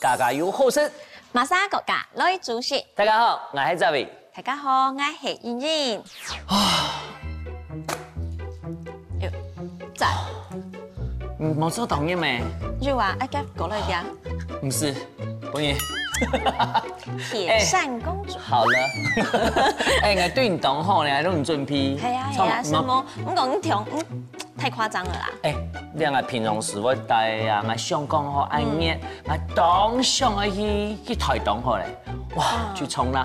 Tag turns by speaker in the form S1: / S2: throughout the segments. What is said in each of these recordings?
S1: 家家有好食。
S2: 马莎国家来主席。
S1: 大家好，我係 Zavi。
S2: 大家好，我係燕燕。哟，在。
S1: 冇做同意咩？
S2: 就話一家過來啲啊。
S1: 唔是，本爺。
S2: 鐵扇公主。
S1: 好了。我對你同好呢，都唔準備。
S2: 係啊，什麼？我講條太誇張了啦。
S1: 你係平常時我帶啊，我想講好愛熱，我當上去台東好咧，哇，去衝啦！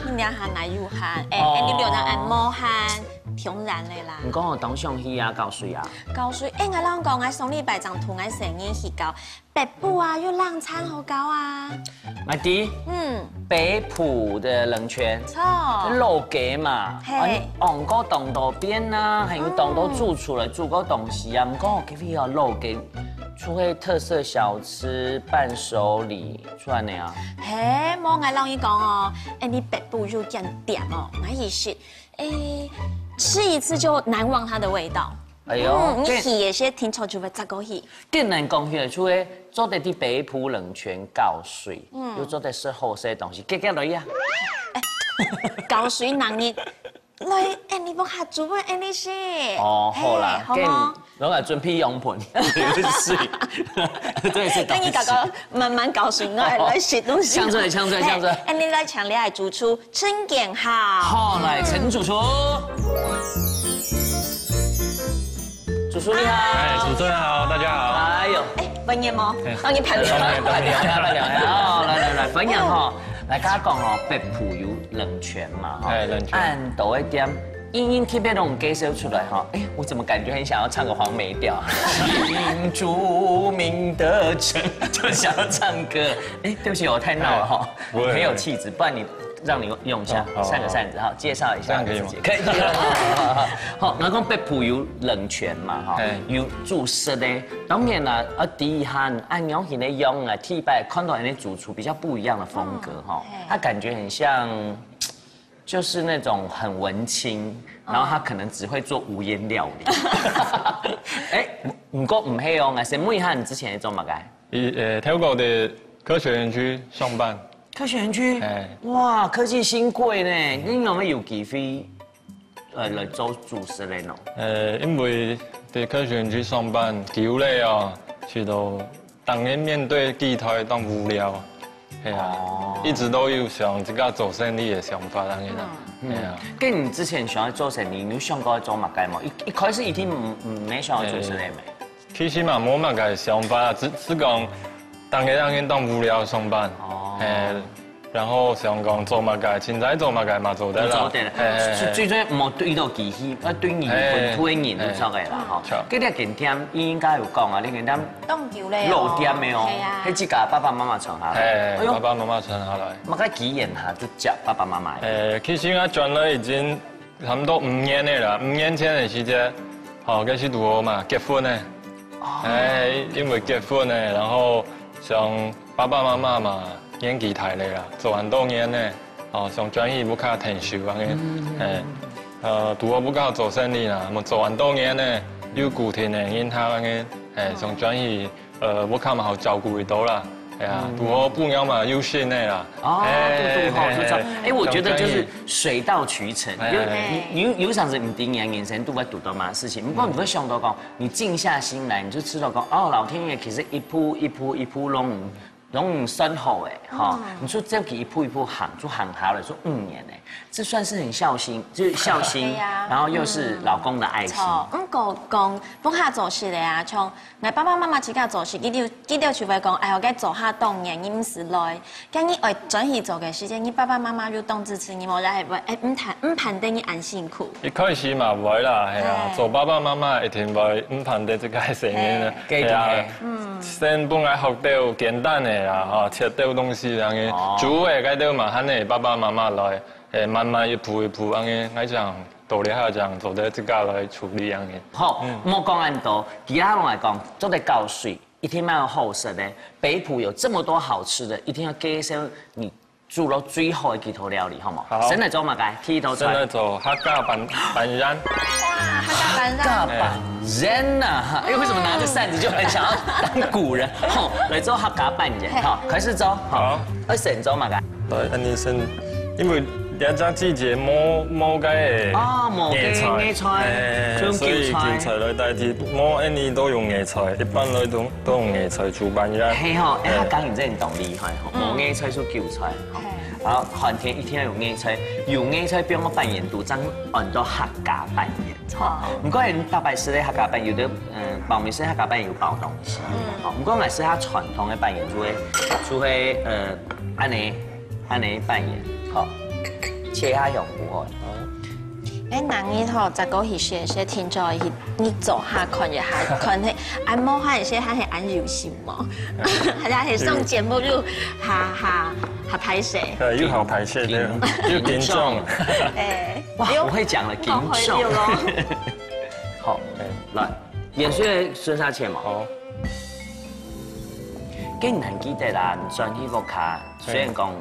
S2: 你兩下奶油汗，你兩人按摩汗，天然的啦。
S1: 唔講我當上去啊，搞水啊！
S2: 搞水，我啷講？我上禮拜仲同我成日去搞北部啊，又冷餐好搞啊。
S1: 我啲，北埔的冷泉，
S2: 錯，
S1: 老街嘛，昂個東道邊啊，還有東道煮出來煮個東西啊，唔講我嗰邊有老街。出去特色小吃、伴手禮，出來呢啊？
S2: 嘿，冇我老伊講哦，你北部肉醬店哦，我也是，吃一次就難忘它的味道。
S1: 哎呦，
S2: 你魚些聽說就會炸個魚。
S1: 更難講起來，出去做得啲北埔冷泉搞水，又做得食好食嘅東西，結來呀。
S2: 搞水能力。來，你幫下煮啊，你是。
S1: 哦，好啦，
S2: 好冇？
S1: 攞嚟準備用盤，水，對是。
S2: 跟你哥哥慢慢搞水，我來學東西。
S1: 搶出來，搶出來，搶出來！
S2: 你來搶，你來主廚陳建豪。
S1: 好，來陳主廚。主廚你好。
S3: 主持人好，大家好。
S1: 哎呦，
S2: 分享冇？當然朋友。
S1: 朋友，哦，來，分享哈。來，家講哦，北埔有冷泉嘛，哈，
S3: 冷泉。
S1: 按到一點，英特別弄介紹出來哈，我怎麼感覺很想要唱個黃梅調？新著名的城，就想要唱歌。對不起，我太鬧了哈，很有氣質，不然你讓你用一下，扇個扇子哈，介紹一下自己。可以。好，我講北埔有冷泉嘛，哈，有煮食的，當然啦，第一下按樣型的用啊，替拜看到人家主廚比較不一樣的風格哈，他感覺很像，就是那種很文青，然後他可能只會做無煙料理。唔過唔係哦，我先問一下你之前係做乜嘅？
S3: 泰國的科學園區上班。
S1: 科學園區，哇，科技新貴呢，你有冇有機會來做主食咧？
S3: 因為在科學園區上班，久了啊，去到當年面對機台當無聊，係啊，一直都有想這個做生意嘅想法，當然啦，係啊。
S1: 跟你之前想要做生意，你想過做乜嘅冇？一開始一定唔想要做生意咩？
S3: 其實嘛冇乜嘅想法，只講當年當無聊上班。然後想講做乜嘅，現在做乜嘅嘛做得啦。
S1: 做得啦，最重要唔好對到機器，對人本土嘅人都做嘅啦，嗬。嗰啲景點應該有講啊，你景點
S2: 當橋咧，
S1: 老店嘅哦，喺自家爸爸媽媽傳下來。
S3: 爸爸媽媽傳下來。
S1: 乜嘅幾年下就教爸爸媽媽。
S3: 其實我轉了已經差唔多5年嘅啦，5年前嘅時間，嗰時讀嘛結婚咧，因為結婚咧，然後想爸爸媽媽嘛。演技台嚟啦，做很多年咧，想轉移不靠退休咁嘅，讀我不靠做生意啦，我做很多年咧，有固定嘅因他咁嘅，想轉移，不靠嘛好照顧到啦，係啊，讀我不要嘛優先嘅啦，
S1: 我覺得就是水到渠成，有陣時唔定人生都會讀到嘛事情，不過你會想到講，你靜下心來，你就知道講，老天爺其實一鋪弄生好哈，你說這個一步一步行就行好了，說5年這算是很孝心，就是孝心，然後又是老公的愛心。
S2: 講幫下做事的啊，從我爸爸媽媽自家做事，佢哋就會講，我該做下當年飲食來，咁你愛轉去做嘅時間，你爸爸媽媽就當支持你，冇來唔判定你安辛苦。
S3: 一開始嘛唔會啦，係啊，做爸爸媽媽一定會唔判定這個成年啦，係啊，先本來學到簡單嘅。切到東西咁嘅，煮嘅嗰啲嘛，肯定爸爸媽媽來，慢慢一步一步咁嘅，我想到你下講做得自家來處理咁嘅。
S1: 好，莫講咁多，其他人來講，做得搞水，一定要好食的。北埔有這麼多好吃的，一定要介紹你煮到最好的几套料理，好冇？
S3: 好
S1: 先嚟做乜嘅？第一道菜。
S3: 先嚟做客家板人。
S2: 哇，客家板
S1: 大
S2: 让。
S1: 板人呐！哎，为什么拿着扇子就很想要当古人？好，来做客家扮演，好，开始做。
S3: 好，
S1: 先做乜嘅？
S3: 來，安尼先，因為一隻季節冇嘅
S1: 冇嘅野菜，
S3: 所以叫菜來代替。我安尼都用野菜，一般來都用野菜煮板人。
S1: 係嗬，客家人真係當厲害，冇野菜做韭菜。好，寒天一天要用野菜，用野菜俾我扮演到真按到客家扮演。唔過人大白時咧客家扮有啲包面式客家扮演有包東西。唔過我係下傳統嘅扮演就係安尼扮演，好，切下香菇哦。
S2: 哎，那你頭就講起些聽咗你做下看一下，看係按摩下些還係按遊戲嘛，係啦，係上節目就下拍攝。
S3: 又好排泄的，又緊張。
S2: 哎，
S1: 哇，我會講了，緊張。好，來，鹽水順下切嘛。
S3: 好。
S1: 竟然記得啦，轉起個卡，雖然講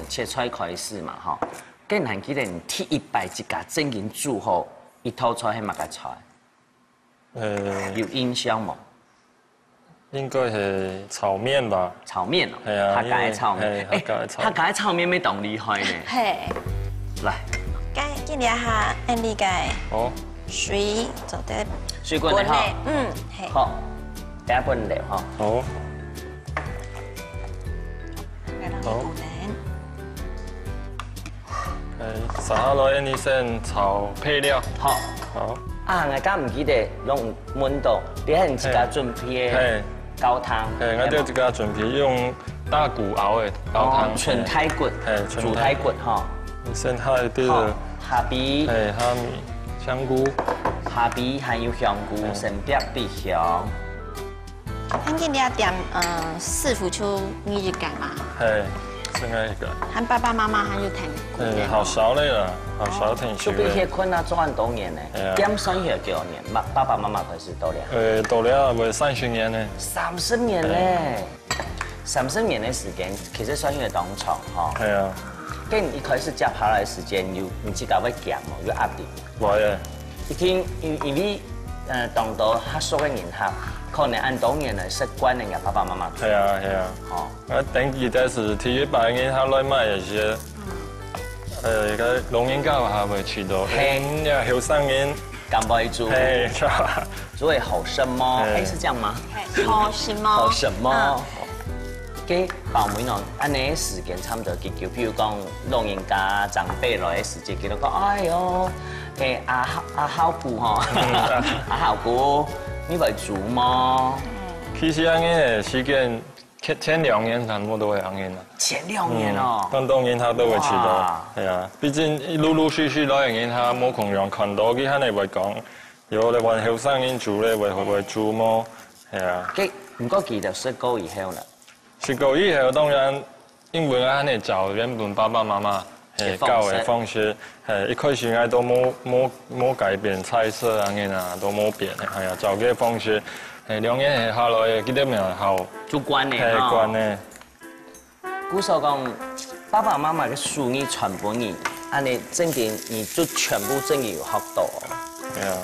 S1: 切菜開始嘛，吼。竟然記得你第一擺一家正經煮好一套菜係乜嘅菜？有印象冇？
S3: 應該係炒麵吧。
S1: 炒麵哦。
S3: 係啊。
S1: 客家嘅炒麵。客家嘅炒麵咩咁厲害呢？
S2: 係。
S1: 來。
S2: 該見你下按呢個。
S3: 好。
S2: 水做得。
S1: 水滾嚟嗬。
S2: 嗯，係。
S1: 好。第一滾嚟嗬。
S3: 好。好。撒下來，你先炒配料。
S1: 好。
S3: 好。
S1: 啊，我家唔記得用燜到，你係自家準備嘅高湯。
S3: 係，我哋自家準備用大骨熬嘅高湯。
S1: 純太骨。係，煮太骨嗬。
S3: 先下一啲
S1: 下邊。
S3: 係蝦米、香菇。
S1: 下邊還有香菇，先別啲香。
S2: 看見你要點師傅出你就改嘛？
S3: 係。先係一個，
S2: 和爸爸媽媽還有聽。
S3: 好少嘞啦，好少聽書。
S1: 就比結婚啊，做很多年呢。點算起幾多年？爸爸媽媽開始多了。
S3: 多了會30年呢。
S1: 30年咧，30年嘅時間其實算係當長嗬。
S3: 係啊。
S1: 跟一開始接下來嘅時間要唔知搞乜夾喎，要壓力。
S3: 會啊。
S1: 已經因為當到合宿嘅人客。可能按當年嚟習慣人家爸爸媽媽。
S3: 係啊係啊。哦。我頂記得是第一擺人下來買一些，個龍眼糕還會吃到。係呀，後生人。
S1: 咁會煮。係。煮係好什麼？係是這樣嗎？
S2: 係。好什麼？
S1: 好什麼？嘅包妹喏，按呢時間差唔多結局，譬如講老人家長輩來嘅時節，佢都講：哎喲，阿孝姑嗬，阿孝姑。你會煮嗎？
S3: 其實安嘅時間前2年差不多會安嘅啦。
S1: 前2年哦。當
S3: 然他都會吃到，係啊。畢竟陸續來嘅人，他冇空讓看到，佢肯定會講，有你話後生人煮咧，會煮麼？係啊。
S1: 唔過記得10個以後啦。10
S3: 個以後當然，因為我肯定教原本爸爸媽媽係教嘅方式。係一開始我都冇改變菜色啊，都冇變，係啊，照嘅方式，係2年下來記得咪好。
S1: 做慣嘅。
S3: 係慣嘅。
S1: 古時候講，爸爸媽媽嘅書你全部你，按你正經你就全部正經有學到。
S3: 係啊。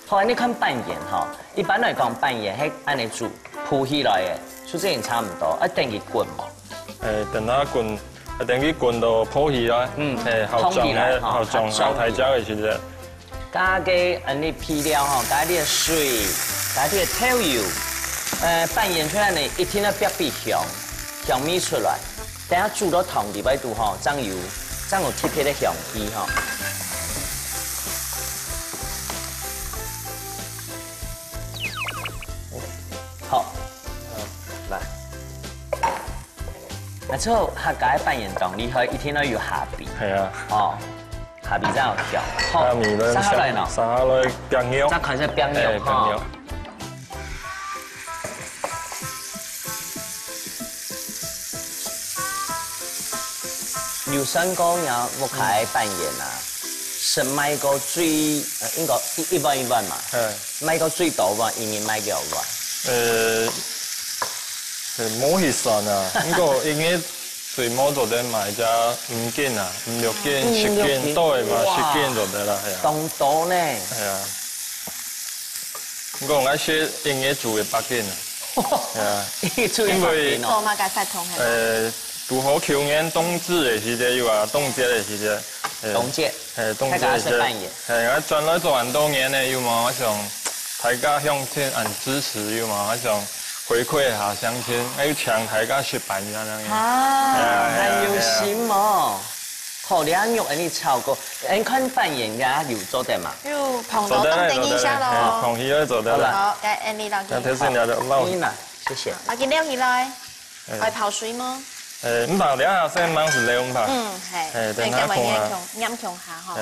S1: 後來你看扮演嗬，一般來講扮演係按你煮鋪起來嘅，所以差唔多，等佢滾嘛。
S3: 等它滾。等佢滾到鋪起來，好重好睇焦嘅時陣。
S1: 加啲啲配料嗬，加啲水，加啲調油，扮演出來呢，一天都別香味出來。等下煮到湯底擺度嗬，爭有貼貼嘅香氣嗬。好，來。嗱，之後客家扮演當厲害，一天都要下邊。係啊。哦，下邊真係香。
S3: 下面咧，
S1: 撒下來喏。
S3: 撒下來冰肉。
S1: 再看下冰肉哈。劉三哥呀，我開扮演啊，是賣個最應該1萬嘛。係。賣個最多喎，一年賣幾多萬？
S3: 冇去算啊，應該水摸做得买只5斤啊，6斤、10斤都会嘛，10斤做得啦，系啊。
S1: 當多呢？
S3: 系啊。我講些營業做嘅8斤啊。係啊。因為
S2: 做嘛介發通係。
S3: 拄好求年冬至嘅時節有啊，冬節嘅時節。
S1: 冬節。
S3: 冬節嘅時節。係我轉來做很多年咧，有嘛我想大家向天很支持，有嘛我想回饋下鄉親，要請大家食飯咁樣。
S1: 啊，很有心哦。好，你按肉你炒過，你看扮演家有做得嘛？
S2: 有碰到凍定一下咯。
S3: 碰起咗做得啦。
S2: 好，嘅你落去。
S3: 頭先有就撈。
S1: 謝謝。
S2: 落去撩起來，愛泡水嗎？
S3: 唔泡，你下先忙是撩唔泡。
S2: 係。等下碰下。陰窮下嗬。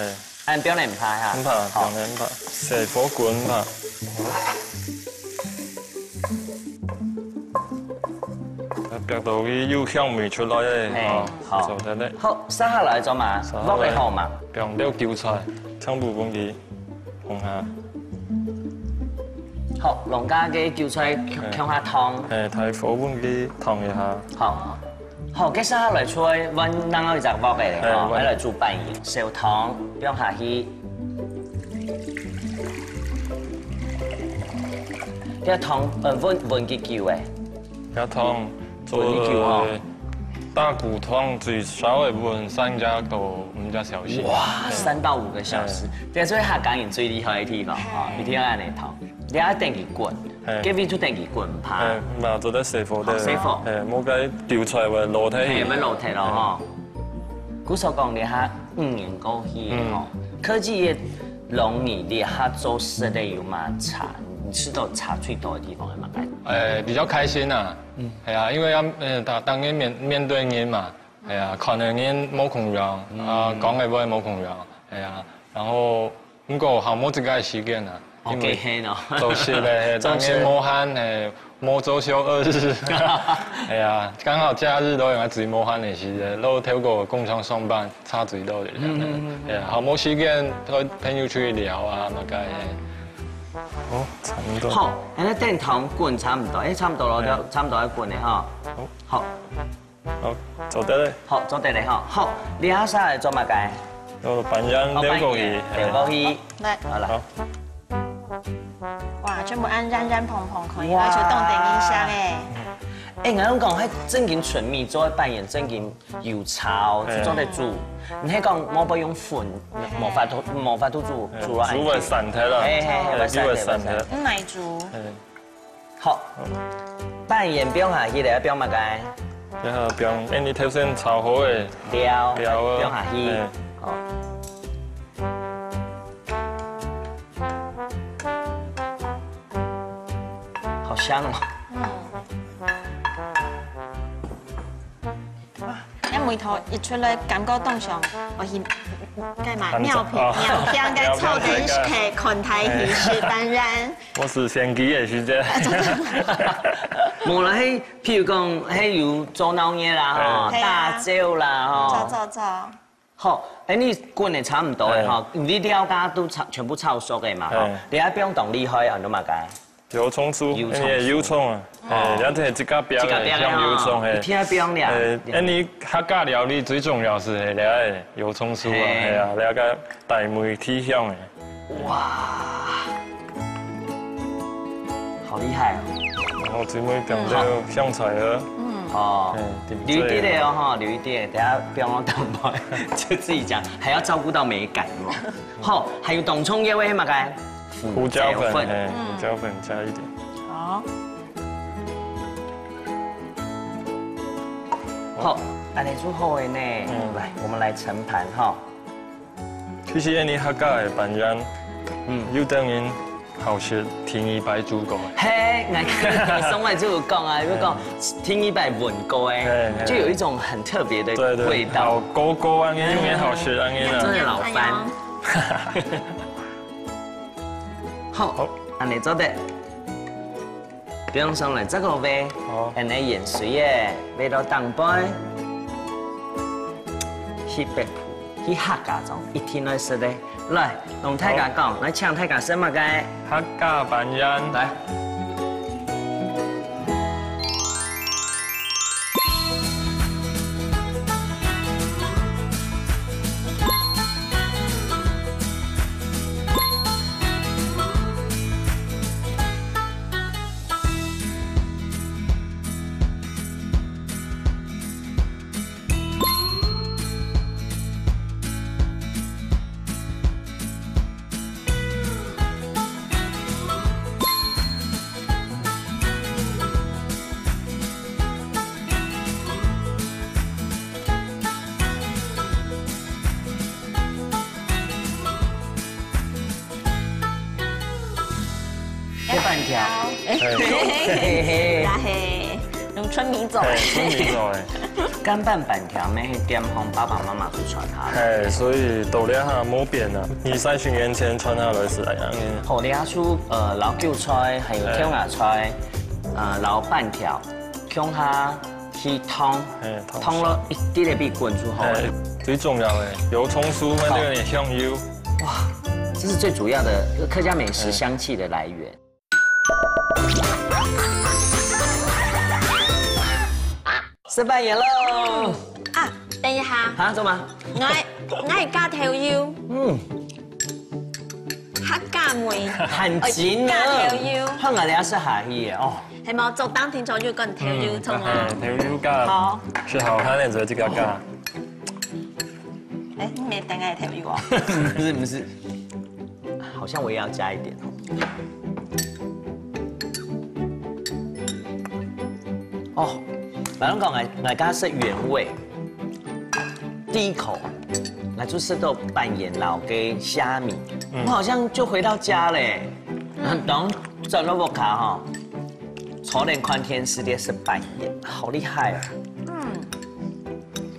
S1: 按表嚟唔怕嚇。
S3: 唔泡，表嚟唔泡，射火滾唔泡。夾到啲要香味出來咧，
S1: 好，
S3: 做得咧。
S1: 好，生下來咗嘛，攞嚟好嘛。
S3: 用啲韭菜，청부분기碰下。
S1: 好，農家嘅韭菜炝下湯。
S3: 睇火분기燙一下。
S1: 好，好，嘅生下來出嚟，揾啷個就攞嚟嗬，喺度做扮演，燒湯，炝下去。嘅湯揾幾久誒？
S3: 嘅湯。做大骨湯最少會煨3到5個小時。
S1: 哇，3到5個小時，這所以客家人最厲害嘅地方哦，一定要按嚟湯，你要等佢滾，幾分鐘等佢滾唔怕。
S3: 唔係做得細火啲。
S1: 細火。
S3: 冇計調菜會落體。
S1: 係咪落體咯？嗬。古所講你下5年過去哦，科技嘅農業你下做事的有嘛差？你吃到差最多的地方係乜嘢？
S3: 比較開心啊，係啊，因為當然面對人嘛，係啊，可能人冇空樣，講嘅話冇空樣，係啊，然後不過項目這個時間啊，
S1: 因為
S3: 做事咧，當然冇限冇周休2日，係啊，剛好假日都有自己冇限嘅時間，都透過工廠上班差最多嘅，係啊，項目時間同朋友出去聊啊，乜嘅。好，差唔多。
S1: 好，誒，等湯滾差唔多，差唔多咯，就差唔多一滾咧，嗬。好。
S3: 好，做得咧。
S1: 好，做得咧，嗬。好，你下生嚟做乜嘅？
S3: 做扮演撩過去。
S1: 撩過去。
S2: 來。
S1: 好啦。
S2: 哇，全部按染染蓬蓬可以，而且凍定音箱誒。
S1: 我講喺正經純米做扮演正經油炒，做得煮。你係講冇不用粉，冇法度煮落去。
S3: 煮會散體啦，係會散體。
S2: 奶煮。
S1: 好，扮演表下去嚟，表乜嘅？
S3: 然後表，你頭先炒好嘅
S1: 料，表下去。好。好香哦。
S2: 一梅頭一出來，感覺當上我係該嘛尿片該臭點係群體儀式當然。
S3: 我是先機嘅時間。
S1: 無啦，係譬如講係有做鬧嘢啦，嗬，打酒啦，嗬。
S2: 做。
S1: 好，你滾係差唔多嘅嗬，你料家都全部炒熟嘅嘛，嗬。你喺邊度厲害啊？都嘛解？
S3: 油葱酥，油葱啊，一定係自家標嘅香油葱係。
S1: 聽下標咧。
S3: 你客家料理最重要是係咧油葱酥啊，係啊，你個大梅提香嘅。
S1: 哇，好厲害啊！
S3: 然後最尾講到香菜啊。
S1: 哦，留一啲咧哦，留一啲，等下不要我等埋，就自己講，還要照顧到美感喎。好，還有冬葱嘅味嘛嘅。
S3: 胡椒粉，胡椒粉加一點。
S2: 好。
S1: 好，安尼煮好嘅呢。來，我們來盛盤哈。
S3: 其實你客家嘅扮演，有等於好食天一白煮過。
S1: 嘿，我松外就有講啊，如果講天一白煨過誒，就有一種很特別的味道。
S3: 高高安嘅，有嘢好食安嘅啦。
S1: 真係老番。好，安尼做得，不用上來這個味，安尼鹽水嘅味道當杯，去白鋪，去客家種，一天來食咧。來，同大家講，來請大家食乜嘅？
S3: 客家扮演，
S1: 來。
S2: 条，哎，
S3: 嘿
S1: 嘿
S2: 啦嘿，用春米做。
S3: 春米做的。
S1: 干拌板条咩去点红爸爸妈妈去传下来。
S3: 所以到了下冇变啊，20-30年前传下来是那样的。
S1: 好咧，出老韭菜，还有跳芽菜，老半条，姜下去汤，汤了一滴的比滚出好。
S3: 最重要的油葱酥和这个香油。
S1: 哇，这是最主要的客家美食香气的来源。吃饭盐喽！
S2: 啊，等一下，
S1: 啊，做嘛？
S2: 我係加條腰，客家妹，
S1: 很緊
S2: 加條
S1: 啊！
S2: 腰，
S1: 香港人是下去嘅哦。
S2: 係冇做當天做腰跟條腰從啊。
S3: 條油加
S2: 好，
S3: 是好看的，就这个加。
S2: 哎，你沒等係條腰啊？
S1: 不是，好像我也要加一點哦。哦，白龍講我家是原味，第一口，我就吃到扮演老嘅蝦米，我好像就回到家嘞。然後轉了我卡哈，炒臉寬天時的是扮演，好厲害啊！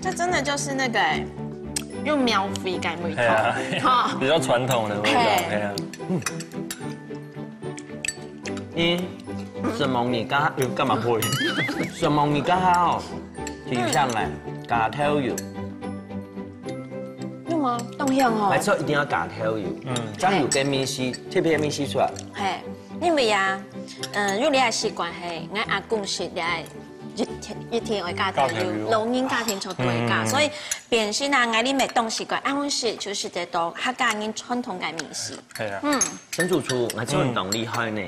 S2: 這真的就是那個用苗肥改梅
S3: 係啊，
S2: 湯，
S3: 比較傳統的味道，係啊。
S1: 上網米加要幹嘛配？上網米加哦，提上來加條油，
S2: 有嗎？凍香哦
S1: 沒。錯，一定要加條油。將油跟米絲，特別米絲出來。
S2: 係，因為啊，如果你係習慣係，我阿公說你係一天會加條油，老人家庭就對加，所以變性啊，我哋咪凍習慣，安穩時就是得到客家人傳統嘅米絲。
S3: 係啊。
S1: 陳主廚，我真係懂厲害呢。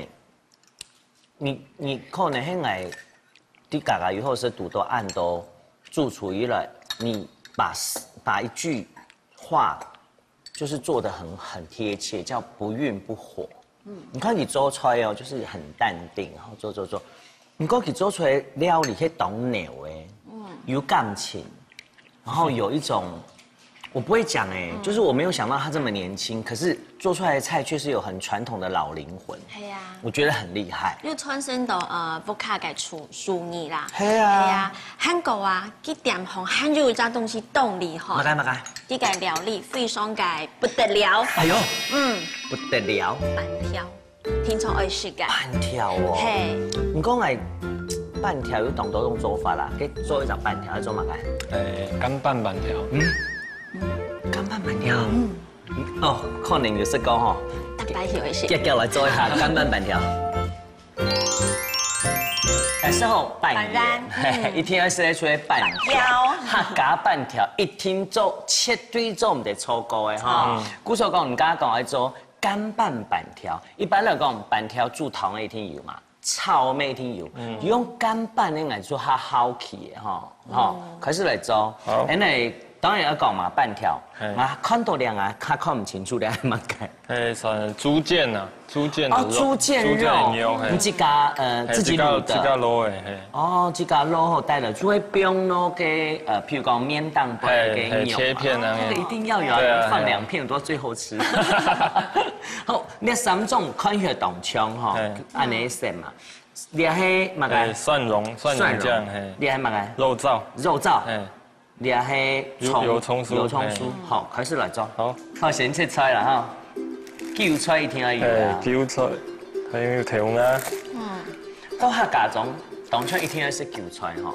S1: 你可能係我啲家家以後是讀到按到主廚以來，你把一句話就是做得很貼切，叫不愠不火。你看你做出來哦，就是很淡定，然後做。你講佢做出來料理可以懂牛哎，有感情，然後有一種。我不會講哎，就是我沒有想到他這麼年輕，可是做出來的菜卻是有很傳統的老靈魂。
S2: 係啊，
S1: 我覺得很厲害。
S2: 要傳承到福卡嘅廚藝啦。
S1: 係啊，
S2: 韓國啊，佢點紅韓有一隻東西動厲害。
S1: 乜解？
S2: 呢個料理非常嘅不得了。
S1: 哎呦，不得了。
S2: 板條，聽說愛食嘅。
S1: 板條哦。係。你講係板條有懂多種做法啦，佢做一隻板條，做乜解？
S3: 乾拌板條。
S1: 乾拌板條。哦，可能就是講吼。
S2: 特別喜歡食。
S1: 一叫來做一下乾拌板條。時候扮演，一天要寫出來扮條，客家扮條，一天做絕對做唔得錯過嘅哈。古時候講唔敢講嚟做乾拌板條，一般嚟講板條煮湯一天有嘛，炒咩一天有，用乾拌嚟做較好起嘅哈。開始嚟做，因為當然要講嘛板條，我看到兩啊，看唔清楚兩係乜嘅。
S3: 算豬腱啊，豬腱的肉。
S1: 豬腱肉，你自家自己滷的。
S3: 自家滷的，
S1: 哦，自家滷後帶了，就會不用滷給譬如講麵檔不給牛
S3: 切片啊，
S1: 這個一定要有，放2片多最好吃。好，呢3種看血凍槍哈，按你食嘛。你係乜嘅？
S3: 蒜蓉醬，
S1: 你係乜嘅？
S3: 肉燥。
S1: 你係
S3: 油葱酥，
S1: 好，開始來做。
S3: 好，
S1: 先切菜啦哈，韭菜一定要有啊。
S3: 韭菜，還有條啊。
S1: 到客家種，當初一定要食韭菜哈。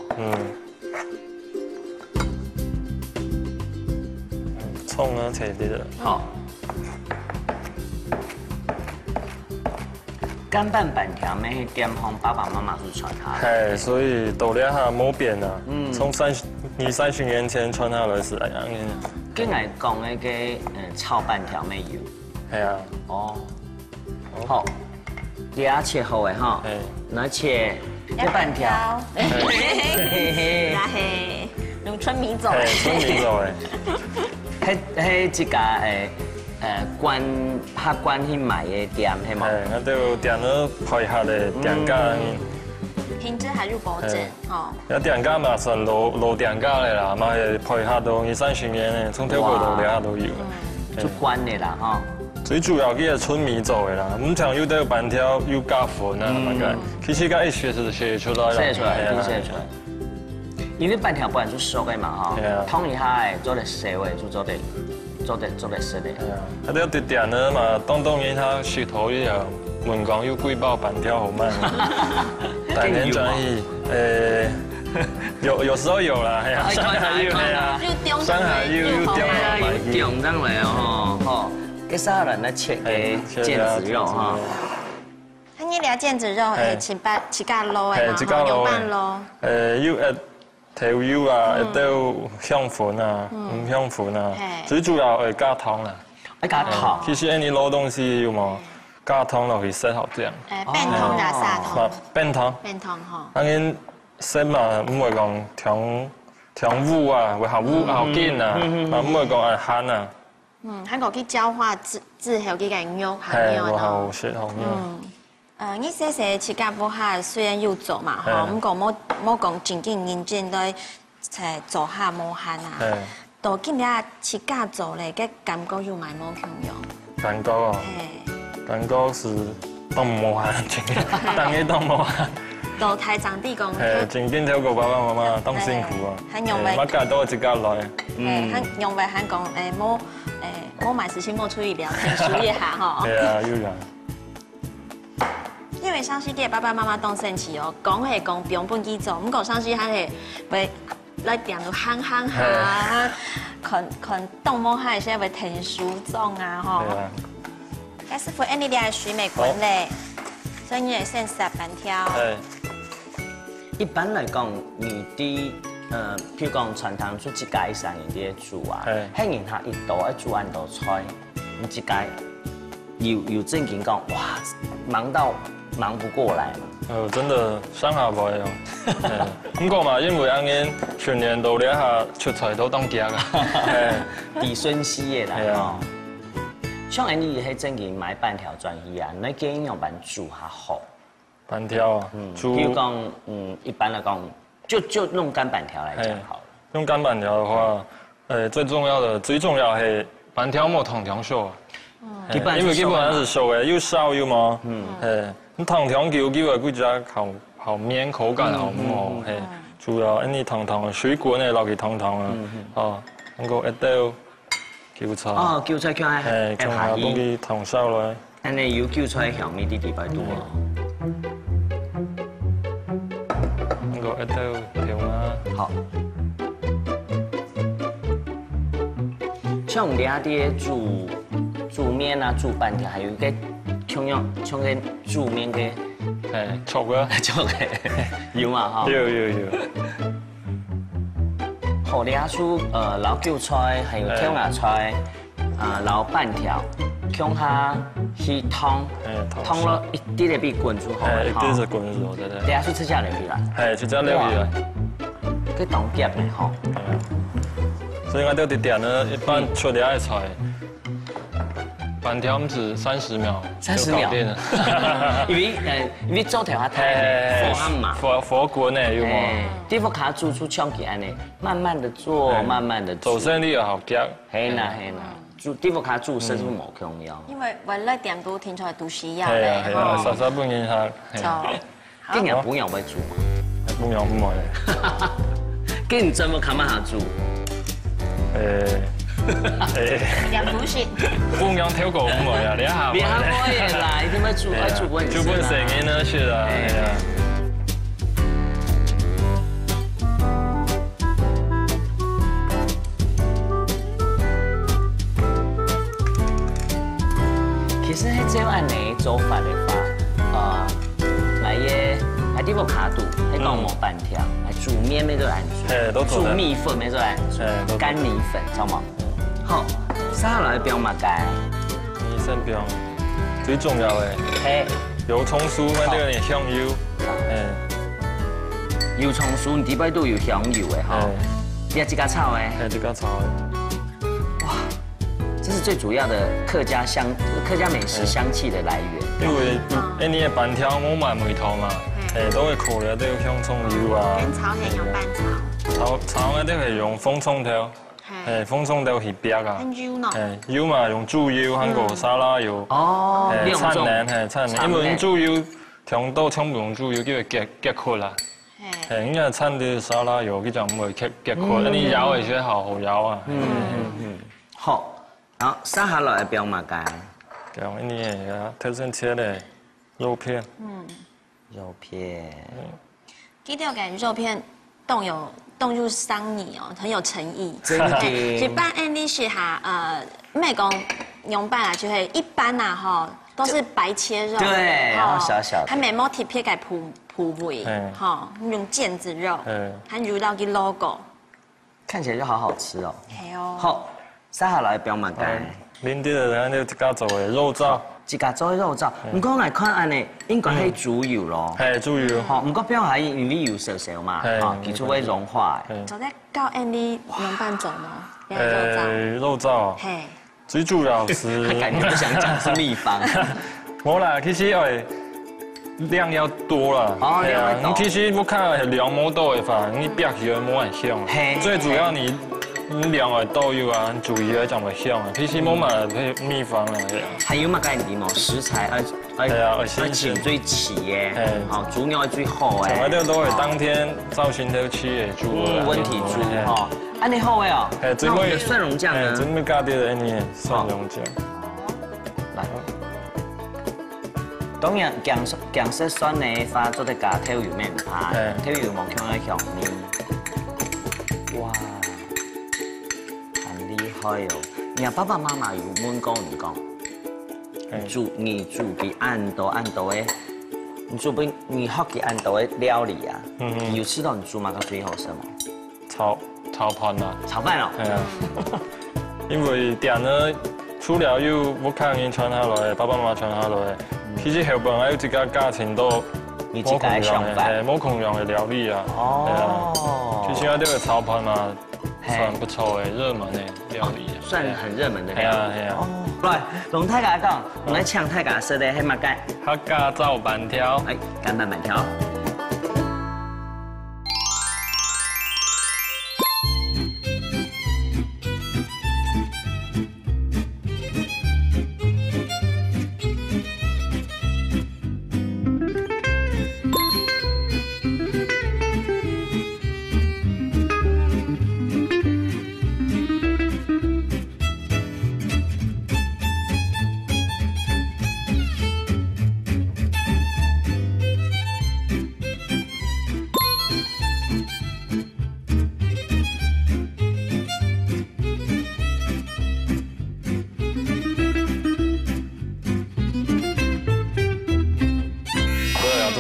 S3: 葱啊，切啲啦。
S1: 好。乾拌板條咩去點紅爸爸媽媽去傳下。
S3: 所以到了下冇變啊。從20-30年前傳下來是那樣嘅。
S1: 跟我講嗰個炒板條咩油？
S3: 係啊。
S1: 哦。好，你要切好嘅哈。拿切一板條。
S2: 那係用春米做。
S3: 春米做嘅。
S1: 係一家客官去買嘅店係嘛？
S3: 我都店咗配合嘅店家。
S2: 品質還有保證哦。
S3: 有店家嘛算老店家嚟啦，嘛係配合到20-30年嘅，從頭到尾下都有。
S1: 就關嘅啦哈。
S3: 最主要佢係春米做嘅啦，唔像有啲板條有加粉啊，大概其實佢一學是寫出來啦，
S1: 寫出來，都寫出來。因為板條本來就熟嘅嘛，嗬，燙一下誒，做得細嘅就做得熟嘅。
S3: 係啊，佢哋有啲店呢嘛，當然他舌頭一樣，門講要貴爆板條好慢，但係轉移有時候有啦，係啊，上海有係啊，上海有中
S1: 當嚟哦，吼，給啥人來切嘅腱子肉哈。
S2: 你倆腱子肉係切架撈嘅嘛，牛板撈。
S3: 要調油啊，都香粉啊，唔香粉啊，最主要係加糖啦。
S1: 加糖。
S3: 其實你攞東西要冇加糖落去食好啲啊。
S2: 變糖定砂糖？
S3: 變糖。
S2: 變糖嗬。
S3: 當然食嘛，唔會講調污啊，會好污好堅啊，唔會講係鹹啊。
S2: 韓國去焦化之後佢嘅肉係
S3: 係，會好食好肉。
S2: 你細細切架煲下，雖然要做嘛，嗬，唔過冇講正經認真對做下冇限啊。到今日切架做咧，嘅感覺要買冇同樣。
S3: 感覺啊？感覺是當冇限，當然當冇限。
S2: 到太長啲講。
S3: 正經睇過爸爸媽媽當辛苦啊。乜家都係自家來。
S2: 用為香港冇買事情冇出意料，聽書一下嗬。
S3: 係啊，要人。
S2: 因為上次啲爸爸媽媽當神奇哦，講係講標本機做，唔過上次係會來點到慳下，看動物係先會聽書種啊嗬。師傅，你哋係水美滾咧，所以你係先食板條。
S1: 一般來講，你啲譬如講傳統出一家以上人啲煮啊，喺人下一道一煮一道菜，你一家有正經講，哇，忙不過來嘛。
S3: 真的上下唔係哦。不過嘛，因為啱啱全年到呢一下出菜都當家㗎。
S1: 弟孫事業啦。像你喺正經買板條轉去啊，你建議用板煮下好。
S3: 板條啊，
S1: 譬如講，一般來講，就弄乾板條來講好了。
S3: 用乾板條的話，最重要係板條冇燙條熟。因為基本上是熟嘅，又燒又麻。你燙條叫基本比較好綿口感好唔好？主要你燙水滾嘅落去燙啊，哦，咁個一刀韭菜。
S1: 哦，韭菜姜係
S3: 仲下幫佢燙燒落。
S1: 安尼有韭菜香味啲地方多。
S3: 咁個一刀調啊。
S1: 好。像你阿啲煮麵啊，煮板條，還有個像個煮麵嘅，
S3: 醋嘅，
S1: 醋嘅，有嘛哈？
S3: 有。
S1: 好，你阿出老韭菜，還有跳芽菜，老板條，向下去燙，燙了一啲嚟俾滾煮好。
S3: 一啲就滾煮好，對。
S1: 你阿出出隻入去啦？
S3: 係，出隻入去啦。
S1: 佢當夾嘅嗬。
S3: 所以我哋啲店呢，一般出啲嘅菜。板條唔止30秒就搞掂了，
S1: 因為做條下太火嘛，
S3: 火滾呢有冇？
S1: 啲火卡煮長期安尼，慢慢的做，慢慢的
S3: 做生意又好夾。
S1: 係啦，煮啲火卡煮生意冇重要。
S2: 因為為了點都聽出來都需要
S3: 嘅。係啊，實半年下。
S1: 今日本人會煮嘛？
S3: 本人唔會。
S1: 跟你怎麼看下煮？
S2: 兩股雪，
S3: 半樣挑過唔會啊！你一下
S1: 你下會啦，點解煮本
S3: 成年啦，雪啊！係啊。
S1: 其實喺這按你做法的話，買啲啲個卡度，喺講冇板條，係煮麵咩都難煮，煮米粉咩都難煮，乾米粉知道冇？好，沙來不用乜解。
S3: 米線不用，最重要嘅油蔥酥，嗰啲有點香油。
S1: 油蔥酥，你底部都有香油嘅哈。你自家炒嘅？
S3: 自家炒嘅。
S1: 哇，這是最主要的客家美食香氣的來源。
S3: 因為你嘅板條冇買梅頭嘛，都會烤嘅都要香蔥油啊。
S2: 跟炒係用板炒。
S3: 炒嗰啲係用風蔥條。风葱都鱼饼啊，
S2: 很油喏。
S3: 油嘛用猪油、韩国沙拉油。
S1: 哦，
S3: 灿然，灿然，因为猪油thường都不用豬油，叫佢結殼啦。因為餐啲沙拉油，佢就唔會結殼，你咬嘅時候好咬啊。
S1: 好，然後撒下來嘅標嘛該。
S3: 咁呢嘢特別切的肉片。
S1: 肉片。
S2: 記得嘅肉片凍入桑泥哦，很有誠意。
S1: 真的。
S2: 一般你是唔係講用飯啦，就係一般啦吼，都是白切肉。
S1: 對，然後小小的。
S2: 還沒冇特別嘅鋪位，哈，用腱子肉，還入到啲 logo，
S1: 看起來就好好吃哦。
S2: 係哦。
S1: 好，撒下來標嘛該。
S3: 恁啲人就自家做嘅肉燥。
S1: 自家做肉燥，唔過來看安尼，應該係豬油咯。
S3: 係豬油。
S1: 好，唔過標係因為油少少嘛，其實會融化。
S2: 就在教 Andy 用飯做嗎？
S3: 肉燥。
S2: 嘿。
S3: 最主要是。
S1: 感覺不想講是秘方。
S3: 冇啦，其實量要多啦。
S1: 哦，量要多。
S3: 其實我看量冇多嘅話，你煸起來冇咁香。最主要你量係多要啊，注意嚟講會香啊。其實冇乜秘方啦，係啊。
S1: 還有乜概念冇？食材要請最齊嘅，好豬肉最好誒。
S3: 全部都係當天造型都切嘅豬。
S1: 溫體豬哈。安尼好誒哦。那我嘅蒜蓉醬呢？
S3: 準備加啲嘅呢蒜蓉醬。
S1: 來。當然薑色酸呢，發做得加調油咩唔怕，調油冇強嘅香味。哇，很厲害哦！你爸爸媽媽有問過你講，你煮給按多誒，你學給按多嘅料理啊？有吃到你煮嘛個最好食嗎？
S3: 炒飯啦。
S1: 炒飯哦。
S3: 係啊，因為店呢除了有我看人傳下來，爸爸媽媽傳下來。其實後邊還有自家家庭都冇同樣嘅料理啊。哦。其實呢個炒飯嘛，算不錯嘅熱門嘅料理。
S1: 算很熱門的料理。
S3: 係啊。
S1: 來，同大家講，我來搶大家說的係乜嘅？
S3: 客家炒板條。
S1: 乾板板條。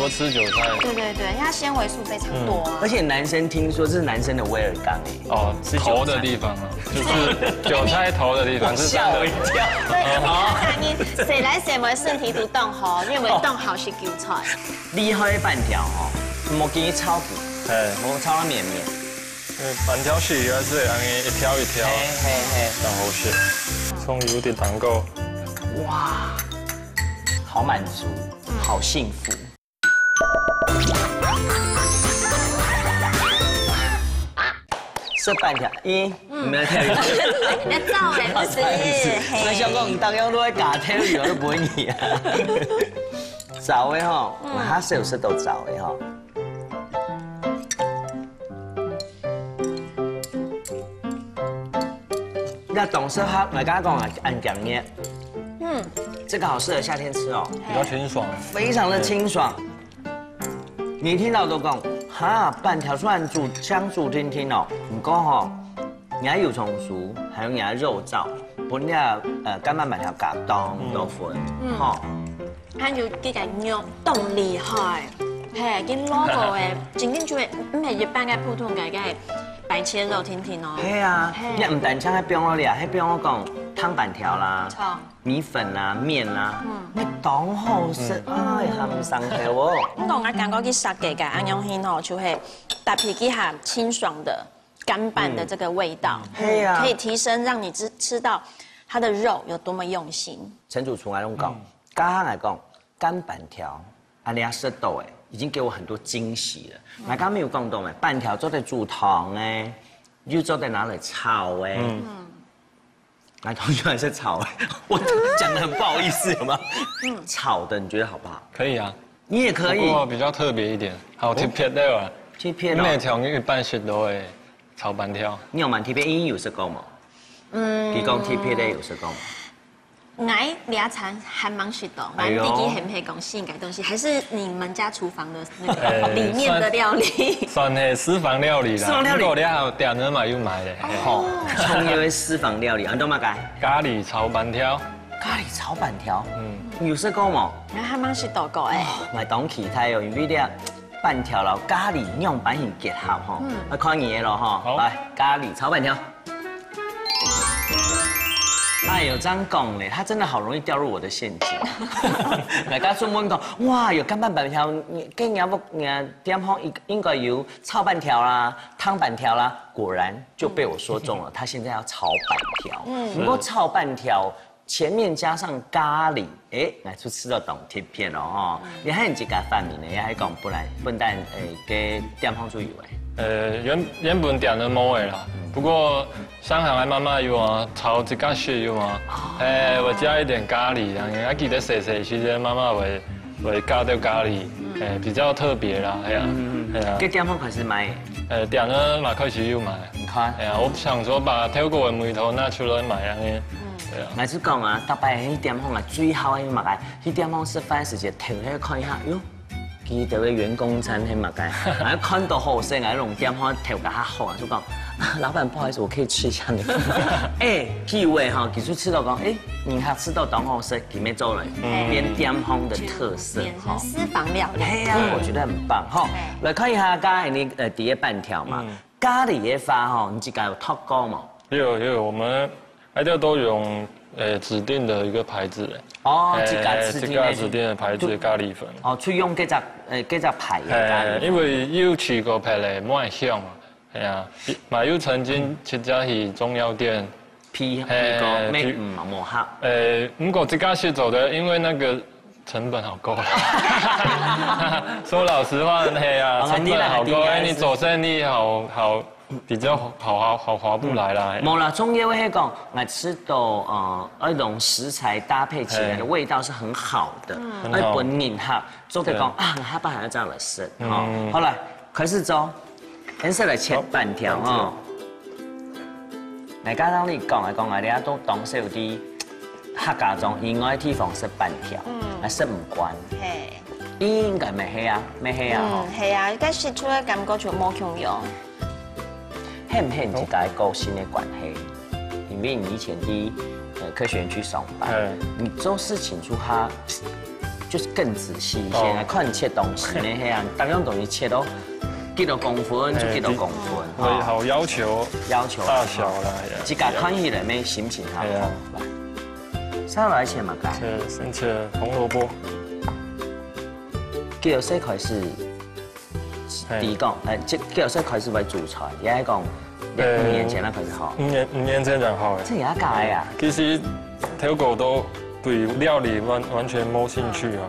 S3: 吃韭菜，
S2: 对，它纤维素非常多，
S1: 而且男生听说这是男生的威尔刚哎，
S3: 哦，头的地方啊，就是韭菜头的地方，
S1: 吓我一跳。
S2: 你谁来谁没身体都冻好，你有没有冻好是韭菜？
S1: 厉害的板条哦，冇给你炒过，冇炒到绵绵。
S3: 板条是还是安尼一条一条，然后是葱油的蛋糕，
S1: 哇，好满足，好幸福。这半条，没有跳鱼。
S2: 要照哎，不是。
S1: 那小公，你当样都在假跳鱼，我都不会你啊。找的哈，他是有时都找的哈。那懂事哈，我刚刚讲啊，按讲捏。这个好适合夏天吃哦，
S3: 比较清爽，
S1: 非常的清爽。你听到都讲，哈，板条虽然香煮听听哦，不过吼，人家油葱酥，还有人家肉燥，本来干板板条夹当都分，吼。
S2: 它有幾個肉凍厲害，係跟 logo 嘅，正經就係唔係一般嘅普通嘅，係白切肉聽聽哦。
S1: 係啊，你唔但將喺邊我哋啊，喺邊我講湯板條啦。米粉啦、面啦，你當好食，哎，含上去喎。
S2: 我講我感覺佢殺嘅安陽興吼，就係特別佢下清爽的乾板的這個味道，可以提升，讓你吃到它的肉有多麼用心。
S1: 陳主廚來攏講，家下來講乾板條，阿你阿食到誒，已經給我很多驚喜了。我剛剛沒有講到誒，板條做得煮湯誒。就做在哪里炒哎。来，同学还是炒哎，我讲的很不好意思，有吗？炒的你觉得好不好？
S3: 可以啊，
S1: 你也可以。
S3: 不过比较特别一点，好贴片的啊，
S1: 贴片
S3: 每条一般食到的炒板条。
S1: 你有蛮贴片，英有识讲冇？佢讲贴片咧有识讲冇？
S2: 爱俩餐还蛮许多，俺弟弟很配讲性感东西，还是你们家厨房的那个里面的料理。
S3: 算係私房料理啦，
S1: 私房料理
S3: 不過你還點咗嘛要買嘅。
S1: 好，重要的私房料理，安怎么解？
S3: 咖喱炒板條，
S1: 咖喱炒板条，有识讲冇？
S2: 然后还蛮许多个诶，
S1: 咪当其他哦，因为咧板条啦，咖喱样板型结合吼，来看你的咯吼，来咖喱炒板条。哎呦，这样讲嘞，他真的好容易掉入我的陷阱。大家专门讲，哇，有干拌板条，跟人不点方应该有炒板条啦、汤板条啦，果然就被我说中了。他现在要炒板条，不过炒板条前面加上咖喱，哎，来出吃到懂贴片了哦。你还有几个饭名呢？也还讲不然给点方注意为。
S3: 原本點咗冇嘅啦，不過上海媽媽要我炒一家雪要我，我加一點咖喱，然後記得細細時間媽媽會加掉咖喱，比較特別啦，係啊，係啊。
S1: 給點方開始買，
S3: 點咗嘛開始要買，
S1: 你看，
S3: 係啊，我想說把跳過嘅梅頭拿出來買啊，係啊。
S1: 我是講啊，大擺迄點方啊，最好嘅嘛個，迄點方吃飯時間停喺看一下，喲。記到嘅員工餐廳物嘅，我看到好食，我弄點可調得較好啊，就講，老闆不好意思，我可以吃一下你。哎，機會哈，其實吃到講，哎，你還吃到當好食，佢咩做嚟？變點方的特色，
S2: 變成私房料理。
S1: 係啊，我覺得很棒哈。來看一下剛才你第一半條嘛，咖喱嘅話哈，你自己有 top 過嗎？
S3: 有，我們大家都用指定的一個牌子
S1: 哦，自家
S3: 指定的牌子的咖喱粉。
S1: 哦，去用幾隻牌嘅咖喱粉。
S3: 因為要取個牌嚟冇香啊，係啊，嘛要曾經去家去中藥店
S1: 批個咩磨合。
S3: 不過自家去走的，因為那個成本好高啦。說老實話，係啊，成本好高，你做生意好。比較好划不來啦。
S1: 冇啦，中藥會講，我吃到那種食材搭配起來的味道是很好的，而本人哈做嘅講啊，我下班還要這樣來食，好來開始做，先先來切板條哦。嚟家當你講我哋都當時有啲客家中以外地方食板條，係食唔慣。應該咩係啊？咩係啊？
S2: 係啊，而食出嘅感覺就冇共用。
S1: 係唔係你自己個性嘅關係？因為你以前啲科學園區上班，你做事情出下就是更仔細一些，看你切東西呢，係啊，當樣東西切到幾多公分就幾多公分，
S3: 會好要求大小啦，
S1: 自己看起來咩心情好。來，先來切乜嘢？
S3: 先切紅蘿蔔。
S1: 幾多歲開始？第一講，幾多歲開始為煮菜？也係講5年前啦開始學。
S3: 5年前就學嘅。
S1: 即係而家解啊？
S3: 其實條狗都對料理完全冇興趣啊！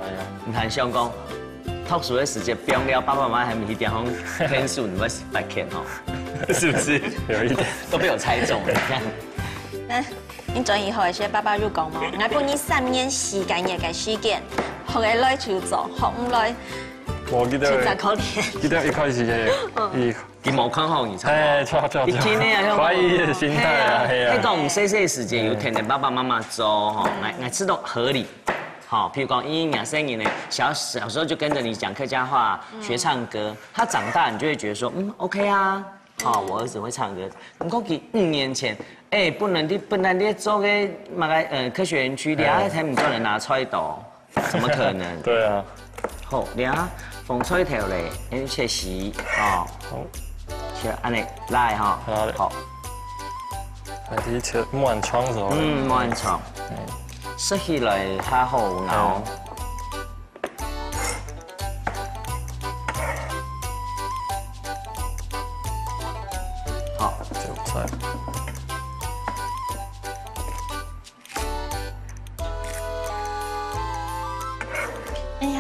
S1: 你看香港讀書嘅時間，不用了，爸爸媽媽還沒點紅天數，你們白看哦，是不是？
S3: 有一點
S1: 都被我猜中了。
S2: 那你轉以後係爸爸要講嗎？我幫你3年時間嘅時間，學嘅來就做，學唔來。
S3: 我記得一開始
S1: 佢冇看好你，
S3: 錯，
S1: 你見咧啊，
S3: 懷疑嘅心態啊，係啊。
S1: 喺講細細時間有聽到爸爸媽媽做，哈，我知道合理。好，譬如講1、2、3年呢，小時候就跟着你講客家話，學唱歌。他長大，你就會覺得說，OK 啊，好，我兒子會唱歌。不過佢5年前，本來你做個科學園區，你還睇唔到人拿菜刀，怎麼可能？
S3: 對啊。
S1: 好，你啊，風吹條嚟，你切絲，哦，好，切安尼來哈，好，
S3: 開始切滿窗咗，
S1: 滿窗，食起來較好咬。好，
S3: 韭菜。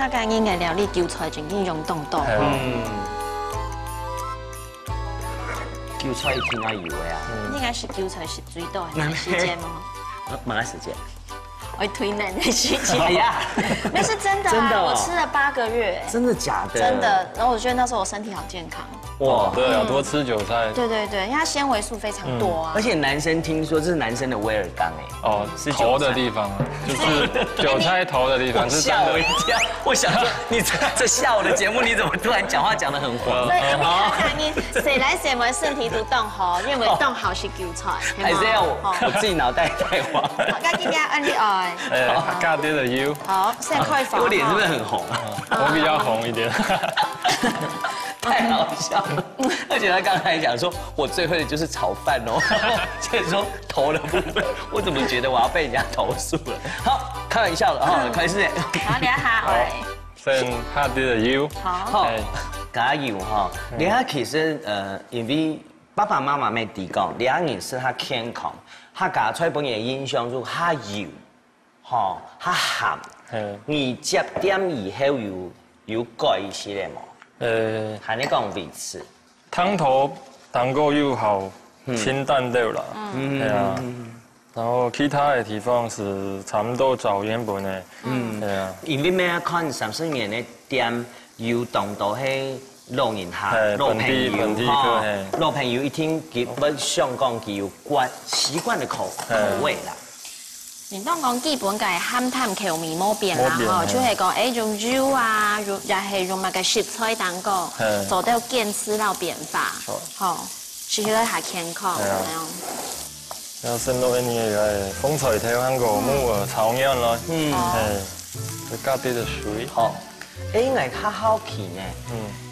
S2: 客家人嘅料理韭菜真係用當多。
S1: 揪出一听到以为啊，
S2: 应该是韭菜是最多的时间吗？
S1: 马上时间。
S2: 我推奶的时间。
S1: 哎呀，
S2: 那是真的啊，
S1: 真的哦
S2: 我吃了8个月。
S1: 真的假的？
S2: 真的，然后我觉得那时候我身体好健康。
S3: 哇，对啊，多吃韭菜。
S2: 对对对，因为它纤维素非常多啊。
S1: 而且男生听说这是男生的威尔刚哎，
S3: 哦，是头的地方啊，就是韭菜头的地方，是真
S1: 吓我一
S3: 的。
S1: 跳。我想说，你这下午的节目你怎么突然讲话讲得很黄？
S2: 所以你谁来谁们身体都动好，认为动好是韭菜。
S1: 还是要我自己脑袋太黄？
S2: 好，那今天按你爱。
S3: 咖喱的 U，
S2: 好，现在快放。
S1: 我脸是不是很红啊？
S3: 我比较红一点。
S1: 太好笑了，而且他刚才讲说，我最会的就是炒饭哦，所以说头的部分，我怎么觉得我要被人家投诉了？好，开玩笑的哈，开始。
S2: 好，你下哎。
S3: 先咖喱的 U。
S2: 好。
S1: 加油哈！你看其實因為爸爸媽媽咪提講，兩年是較健康，較加出本嘅印象就較油，吼較鹹。你接點以後有改一些咧冇？還你講維持。
S3: 湯頭當個又好清淡啲啦，係啊。然後其他嘅地方是差唔多照原本嘅，係啊。
S1: 因為咩啊？看30年嘅店有當到係老人客、老朋友哈，老朋友一聽佢不想講佢有習慣嘅口味啦。
S2: 你當講基本嘅鹹淡口味冇變啦，吼，就係講用肉啊，又係用乜嘅食材當個，做到見吃到變化，吼，食起來係健康咁樣。
S3: 然後剩到啲嘢係風菜條香個木耳炒樣咯，係加啲嘅水。
S1: 好，因為較好奇呢，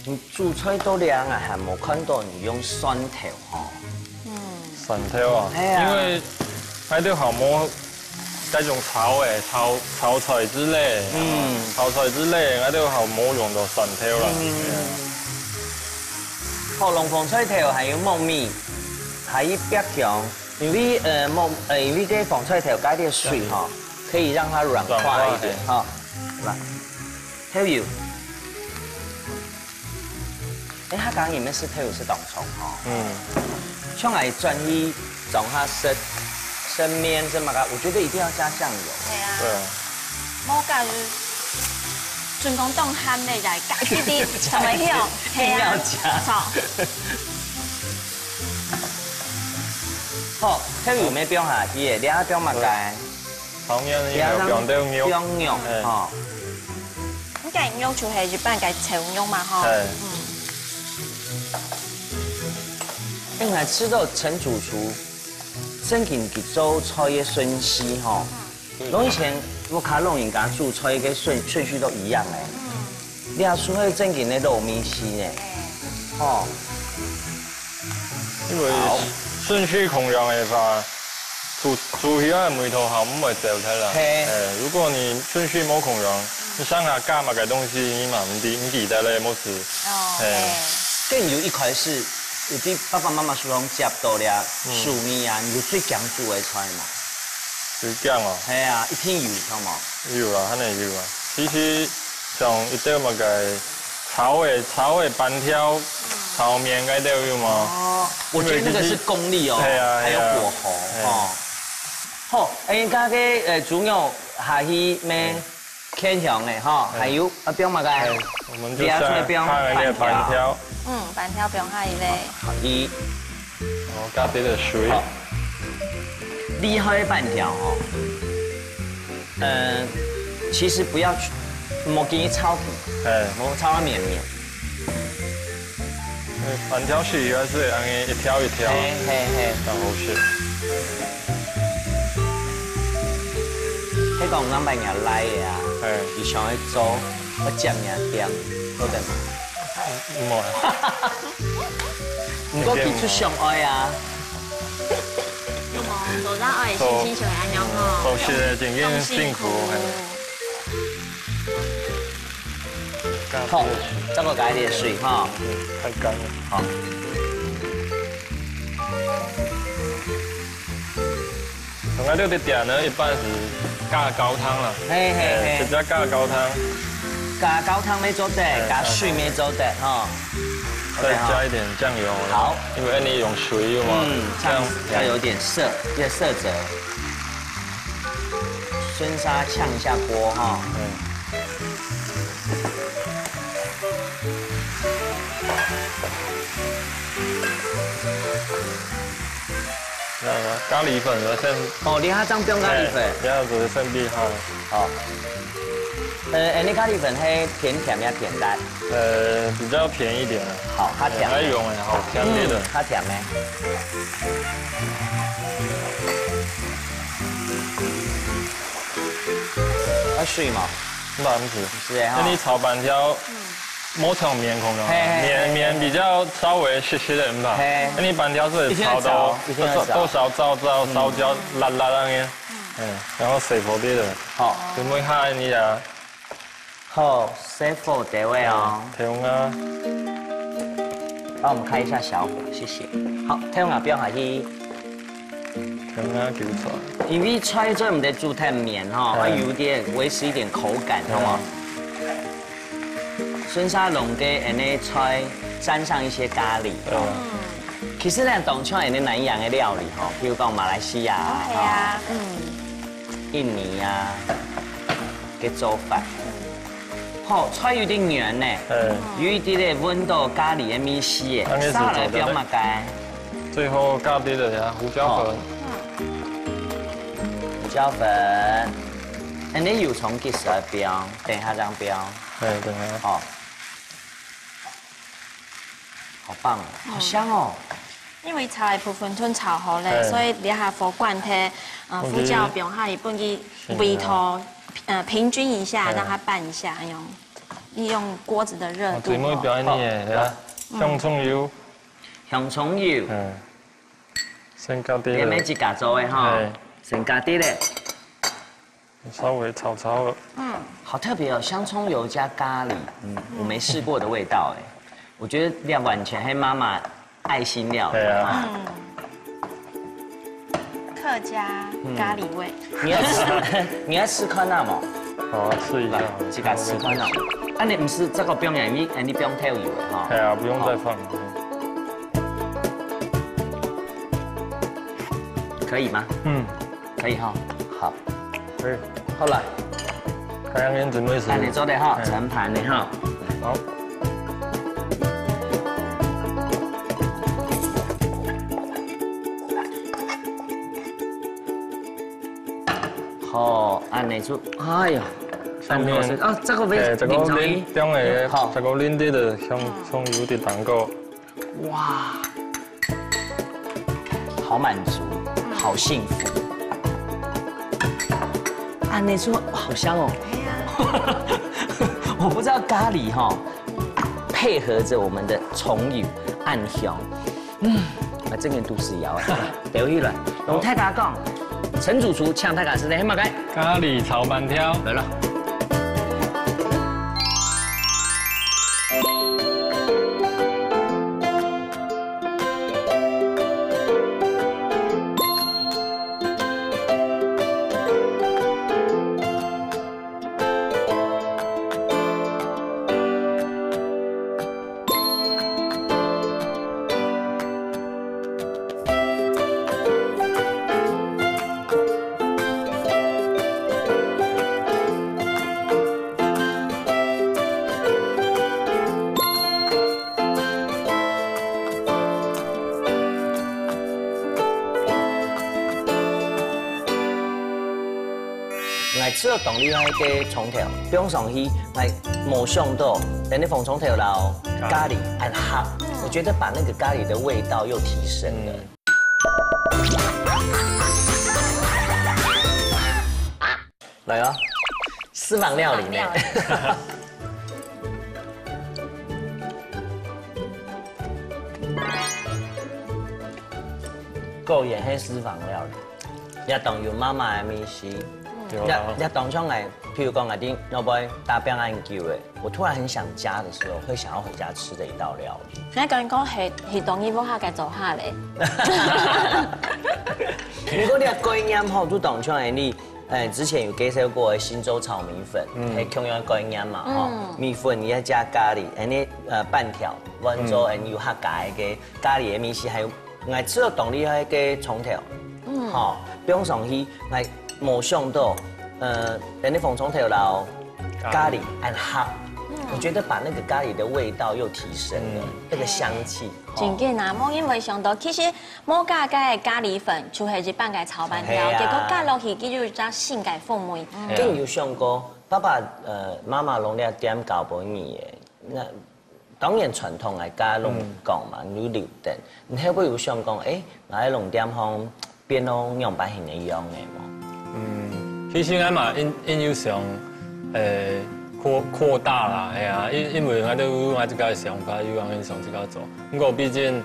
S1: 你煮菜都涼啊，係冇看到你用蒜頭吼。
S3: 蒜頭啊，因為喺啲項目。嗰種炒菜之類，炒菜之類，我都係冇用到蒜頭啦。
S1: 學龍鳳菜頭還有糯米，還有白薑，因為啲鳳菜頭加啲水哈，可以讓它軟化一點哈。來，還有，它剛剛裡面是還有是冬蟲哈。像係專一種下生面這麼個，我覺得一定要加醬油。
S3: 對啊。
S2: 冇加盡講當鹹嚟就係加啲啲，係咪呢？
S1: 一定要加。好，還有咩標下去嘅？你阿標乜嘅？
S3: 炒麵要標到牛。
S1: 標牛，哈。
S2: 咁嘅牛就係日本嘅炒牛嘛，哈。係。
S1: 因為吃到陳主廚。正經佢做菜嘅順序吼，我以前我看老人家煮菜嘅順序都一樣嘅。你阿煮係正經嘅糯米絲嘅，吼。
S3: 因為順序同樣嘅話，煮起來味道好唔會走出來。如果你順序冇同樣，你想下加乜嘅東西，你嘛唔記得咧，冇事。
S1: 更有一塊是。有啲爸爸媽媽說講接到了薯麵啊，有最強煮嘅菜嘛？
S3: 最強啊！
S1: 係啊，一片油有冇？
S3: 有啦，肯定有啊。其實像一啲乜嘅炒嘅板條、炒麵嗰啲都有嘛。
S1: 哦，我覺得那個是功力哦，
S3: 係啊，
S1: 還有火候哦。好，而家嘅豬肉下去咩偏向嘅哈，還有啊標乜嘅？
S3: 我們就下那個板條。
S2: 板條不用下一類。
S3: 我加啲嘅水。
S1: 厲害的板條哦。其實不要去，莫給你炒底，莫炒到綿綿。
S3: 板條是應該是按一條一條，然後是。
S1: 迄個咱辦嘢來嘅啊，你想去做，我接嘢點，好得嘛？
S3: 唔會。
S1: 唔過佢出上愛啊！
S2: 做得愛心情就係咁樣咯。
S3: 做事真係辛苦。
S1: 好，這個加啲水哈。
S3: 太乾了。
S1: 好。
S3: 同埋呢啲店呢，一般是加高湯啦。直接加高湯。
S1: 加高湯沒做得，加水沒做得哈。
S3: 再加一点酱油。
S1: 好，
S3: 因为你用水嘛，
S1: 这样要有点色，这个色泽。孙沙炝一下锅哈。
S3: 咖喱粉就先。
S1: 哦，你还装不用咖喱粉？
S3: 然后就先煸好。
S1: 好。你咖喱粉係偏甜呀偏淡？
S3: 比較甜一點。
S1: 好，較甜。
S3: 來用好甜啲的。
S1: 較甜咩？較水嘛？
S3: 唔是。
S1: 是哈。
S3: 那你炒板條，磨成面孔了。面比較稍微濕濕的吧。那你板條是炒到多少燒焦辣辣那樣。然後水火啲的。好。就每下你啊。
S1: 好，7-4地位哦。
S3: 太陽啊！
S1: 幫我們開一下小火，謝謝。好，太陽啊，不要下去。
S3: 太陽啊，叫出來。
S1: 因為菜做唔得煮太綿哈，它有點維持一點口感，好嗎？孫沙龍嘅呢菜沾上一些咖喱。其實呢，當像係啲南洋嘅料理哈，譬如講馬來西亞啊，印尼啊嘅做法。好，菜有點軟呢，有一點點溫度咖喱嘅米絲嘅，沙來標乜嘅？
S3: 最後加啲嘅呀，胡椒粉。
S1: 胡椒粉，你油葱幾時標？等下這樣標。
S3: 等下。
S1: 好，好棒哦，好香哦。
S2: 因為炒嘅部分吞炒好咧，所以你下火罐ထဲ，胡椒標下，你本啲味道。平均一下，讓它拌一下，利用鍋子的熱度。
S3: 最尾表演啲嘢，香蔥油。
S1: 香蔥油。
S3: 先加啲。
S1: 你咩自家做嘅哈？先加啲咧。
S3: 稍微炒炒。
S1: 好特別哦，香蔥油加咖喱，我沒試過的味道哎。我覺得完全係媽媽愛心料。
S3: 對啊。
S2: 客家咖喱味，
S1: 你要吃看那麼？
S3: 好，吃一下。
S1: 自家吃看那。啊，你唔是這個不用鹽，你不用太油的哈。
S3: 係啊，不用再放。
S1: 可以嗎？可以哈。好。
S3: 可以。
S1: 好了。
S3: 看樣樣準備食。
S1: 你做得哈，盛盤的哈。
S3: 好。
S1: 好，按你做，哎呀，
S3: 上面
S1: 啊，這個味，
S3: 這個淋中嘅，這個淋啲的香蔥油啲蛋糕，
S1: 哇，好滿足，好幸福，按你做，好香哦，我不知道咖喱哈，配合着我們的蔥油暗香，啊，這個都市謠啊，留意了，用泰家講。陳主廚搶大家食的，係乜嘅？
S3: 咖喱炒板條嚟啦！
S1: 吃到動力那個蔥條，不用上去，來冇上到，等你放蔥條撈咖喱按合，我覺得把那個咖喱的味道又提升了。來哦，私房料理呢？個也係私房料理，一當有媽媽嘅米絲。一當中嚟，譬如講嗰啲我會打邊按叫嘅，我突然很想家的時候，會想要回家吃的一道料理。
S2: 你講係當醫幫下嘅做下咧。
S1: 如果你係過年後，都當中係你之前有介绍过的新洲炒米粉，系同样概念嘛，吼，米粉你要加咖喱，安尼半条，温州人有客家嘅咖喱的米线，还有我吃到动力迄个葱条，吼，比方上去我冇想到，人哋放葱条捞咖喱和黑。我觉得把那个咖喱的味道又提升了，那个香气。
S2: 真紧啊！我因为想到，其实某家嘅咖喱粉就是一般嘅炒饭条，结果加落去，佢就加性改风味。
S1: 跟有想过，爸爸妈妈拢咧点搞本米嘅，那当然传统来家拢讲嘛，有留定。你会不会有想讲，我喺弄点方变拢样板型的样嘅冇？
S3: 其实我嘛因有想扩大啦，系啊，因为我都有我自己嘅想法，有安尼想自己做。不过毕竟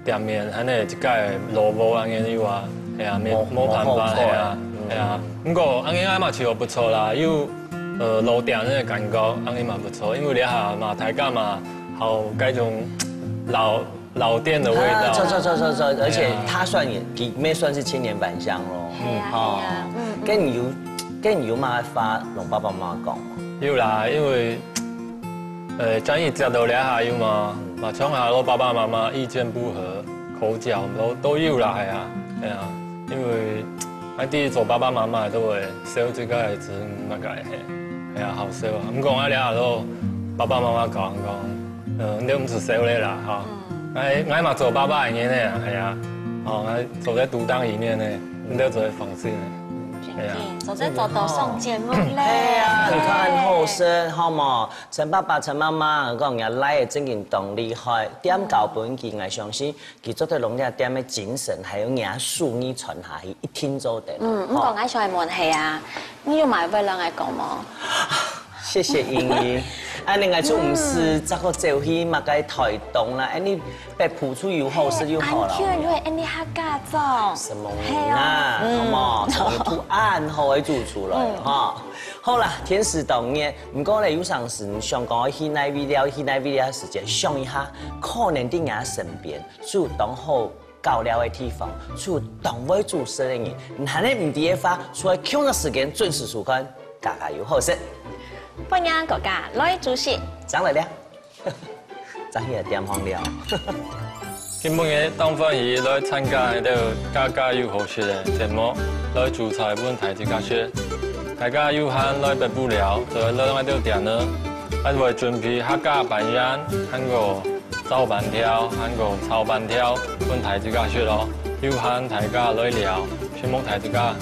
S3: 店面安尼一个萝卜安尼有啊，系啊，冇办法，系啊，系啊。不过安尼我嘛觉得不错啦，有老店那个感觉，安尼嘛不错，因为了下嘛大家嘛好嗰种老店的味道。
S1: 错，而且它算也没算是青年返乡咯。
S2: 系啊，
S1: 跟有嘛发同爸爸妈妈讲。
S3: 有啦，因为专业接到了下有嘛，从下我爸爸妈妈意见不合，口角都有啦，系啊，系啊，因为我啲做爸爸妈妈都会烧这个子乜个系啊好烧啊，咁讲我了下都爸爸妈妈讲，你唔是烧咧啦，哈，我嘛做爸爸嘅呢，系啊，我做在独当一面呢，你都做在放心。
S2: 走在走到上节目嘞，
S1: 系啊，你看后生好冇？陈爸爸、陈妈妈讲人来的正经动力害，点搞本件，我相信佢做对农业点的精神，还有人数你传下去，一听就得。
S2: 咁讲喺上系问题啊，你要买俾两个讲冇？
S1: 谢谢英英，另外就唔是这个走去嘛该台东啦，你被谱出又好是又好了。
S2: 安全因为你客家做。
S1: 什么啊？好冇？从图案好为做出来哈。好啦，天时到年，唔过咧有上时想讲去那边了时间，想一下可能伫人身边就当好搞了的地方，就当位主持人，你还能唔第一发，出来抢个时间准时收看，家家有好事。
S2: 欢迎国家来主席，
S1: 长来了，长也点好了。
S3: 今晡日当番儿来参加喺度家家有好事嘅节目，来主裁本台之家说，大家有閒來不無聊，就來喺度點呢，我會準備客家板樣，韓國炒板條，韓國炒板條，本台之家說咯，有閒大家來聊，希望台之家